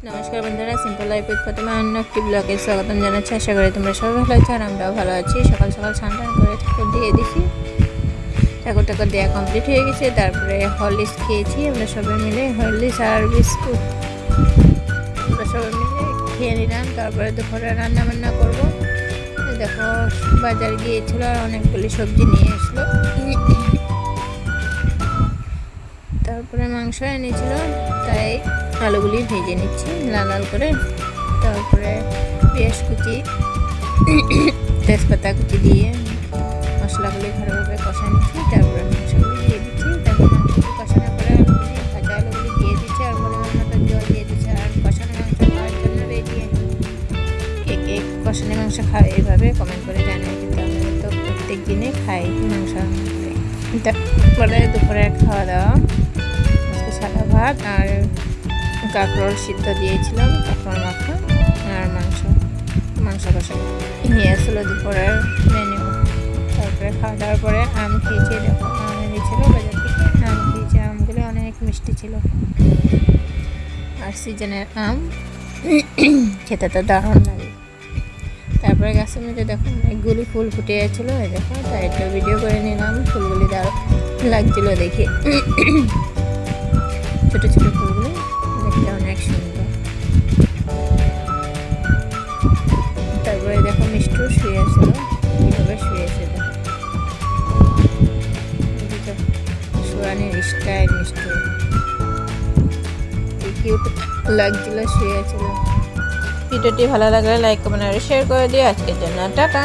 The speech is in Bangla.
নমস্কার বন্ধুরা, সিম্পল লাইফ উইথ ফাতেমা অন্য একটি ব্লগে স্বাগতম জানাচ্ছি। আশা করি তোমরা সবাই ভালো আছো আর আমরাও ভালো আছি। সকাল সকাল স্নান করে ঠাকুর দিয়ে দিছি, ঠাকুর দেওয়া কমপ্লিট হয়ে গেছে। তারপরে হরলিক্স খেয়েছি আমরা সবাই মিলে, হরলিক্স আর বিস্কুট আমরা সবাই মিলে খেয়ে নিলাম। তারপরে দুপুরে রান্না বান্না করবো। দেখো বাজার গিয়েছিল আর অনেকগুলি সবজি নিয়ে আসলো। তারপরে মাংস এনেছিল, তাই আলুগুলি ভেজে নিচ্ছি লাল লাল করে। তারপরে পেঁয়াজ কুচি, তেজপাতা কুচি দিয়ে মশলাগুলি ভালোভাবে কষা নিচ্ছি। তারপরে মাংসগুলি দিয়ে দিচ্ছি। তারপর মাংসগুলি কষানোর পরে আলুগুলি, ভাজা আলুগুলি দিয়ে দিচ্ছি আর পরিমাণ মতো জল দিয়ে দিচ্ছি। আর কষানো মাংস খাওয়ার জন্য রেডি। কে কষানো মাংস খায় এইভাবে কমেন্ট করে জানাই, কিন্তু আমি তো প্রত্যেক দিনে খাই মাংস। তারপরে দুপুরে খাওয়া দাওয়া, সাদা ভাত আর কাঁকরোল সিদ্ধ দিয়েছিলাম, কাঁকরোল মাখা আর মাংস কষা নিয়ে আসলো দুপুরের মেনু। তারপরে খাওয়া দাওয়ার পরে আম খেয়েছি। দেখো আম এনেছিল বাজার থেকে, আম খেয়েছি। আমগুলো অনেক মিষ্টি ছিল আর সিজনের আম, খেতে তো দারুণ লাগে। তারপরে গাছের মধ্যে দেখো অনেকগুলি ফুল ফুটে গেছিলো, দেখো তাই একটা ভিডিও করে নিলাম। ফুলগুলি দারুণ লাগছিল দেখে, ছোট ছোট ফুলগুলো দেখতে অনেক সুন্দর। তারপরে দেখো মিষ্টু শুয়েছিল, কীভাবে শুয়েছিল শোয়ানির স্টাইল। মিষ্টু কিউট লাগছিল, শুয়েছিল। ভিডিওটি ভালো লাগলে লাইক কমেন্ট আর শেয়ার করে দিও। আজকের জন্য টাটা।